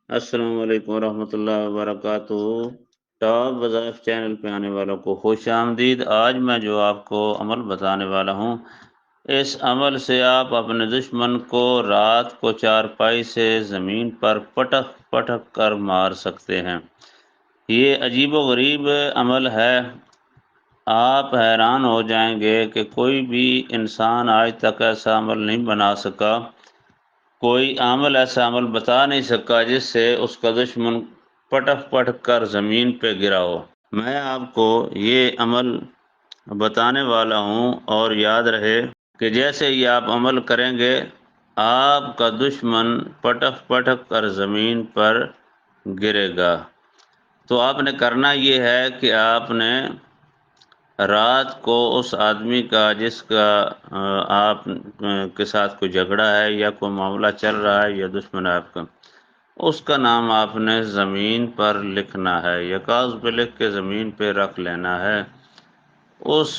अस्सलाम वालेकुम वरहमतुल्लाहि वबरकातुहू। टॉप वज़ाइफ चैनल पे आने वालों को खुश आमदीद। आज मैं जो आपको अमल बताने वाला हूँ, इस अमल से आप अपने दुश्मन को रात को चारपाई से ज़मीन पर पटक पटक कर मार सकते हैं। ये अजीबो-गरीब अमल है। आप हैरान हो जाएंगे कि कोई भी इंसान आज तक ऐसा अमल नहीं बना सका, कोई ऐसा अमल बता नहीं सका जिससे उसका दुश्मन पटक पटक कर ज़मीन पे गिरा हो। मैं आपको ये अमल बताने वाला हूँ और याद रहे कि जैसे ही आप अमल करेंगे, आपका दुश्मन पटक पटक कर ज़मीन पर गिरेगा। तो आपने करना ये है कि आपने रात को उस आदमी का जिसका आप के साथ कोई झगड़ा है या कोई मामला चल रहा है या दुश्मन है आपका, उसका नाम आपने ज़मीन पर लिखना है या कागज़ पे लिख के ज़मीन पे रख लेना है। उस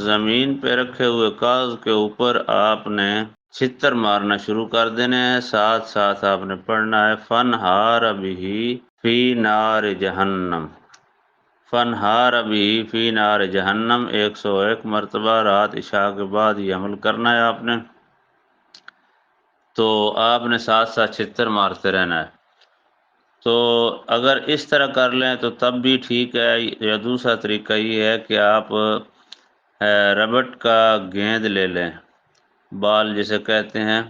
ज़मीन पे रखे हुए कागज़ के ऊपर आपने छित्तर मारना शुरू कर देने हैं। साथ साथ आपने पढ़ना है फनहार बिही फी नार जहन्नम। फनहार बिही फी नार जहन्नम 101 मरतबा रात इशा के बाद ये अमल करना है आपने। तो आपने साथ साथ छित्तर मारते रहना है। तो अगर इस तरह कर लें तो तब भी ठीक है, या दूसरा तरीका ये है कि आप रबड़ का गेंद ले लें, बाल जिसे कहते हैं।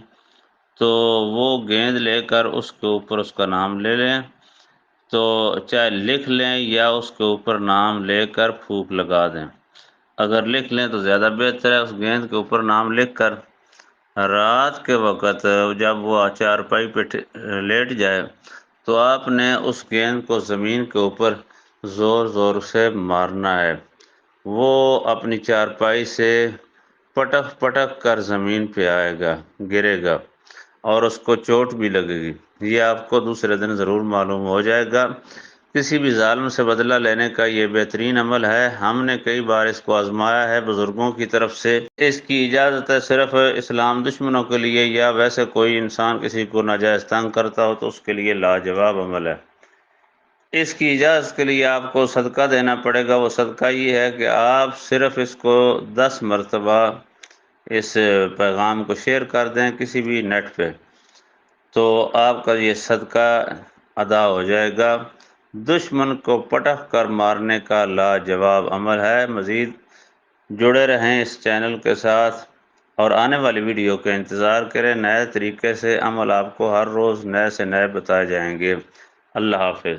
तो वो गेंद लेकर उसके ऊपर उसका नाम ले लें। तो चाहे लिख लें या उसके ऊपर नाम लेकर फूंक लगा दें। अगर लिख लें तो ज़्यादा बेहतर है। उस गेंद के ऊपर नाम लिख कर रात के वक़्त जब वो चारपाई पे लेट जाए, तो आपने उस गेंद को ज़मीन के ऊपर ज़ोर ज़ोर से मारना है। वो अपनी चारपाई से पटक पटक कर ज़मीन पे आएगा, गिरेगा और उसको चोट भी लगेगी। ये आपको दूसरे दिन ज़रूर मालूम हो जाएगा। किसी भी ज़ालिम से बदला लेने का ये बेहतरीन अमल है। हमने कई बार इसको आज़माया है बुज़ुर्गों की तरफ से। इसकी इजाज़त है सिर्फ़ इस्लाम दुश्मनों के लिए, या वैसे कोई इंसान किसी को नाजायज़ तंग करता हो तो उसके लिए लाजवाब अमल है। इसकी इजाज़त के लिए आपको सदका देना पड़ेगा। वो सदका ये है कि आप सिर्फ़ इसको 10 मरतबा इस पैगाम को शेयर कर दें किसी भी नेट पे, तो आपका ये सदका अदा हो जाएगा। दुश्मन को पटक कर मारने का लाजवाब अमल है। मज़ीद जुड़े रहें इस चैनल के साथ और आने वाली वीडियो का इंतज़ार करें। नए तरीके से अमल आपको हर रोज़ नए से नए बताए जाएंगे। अल्लाह हाफ़िज़।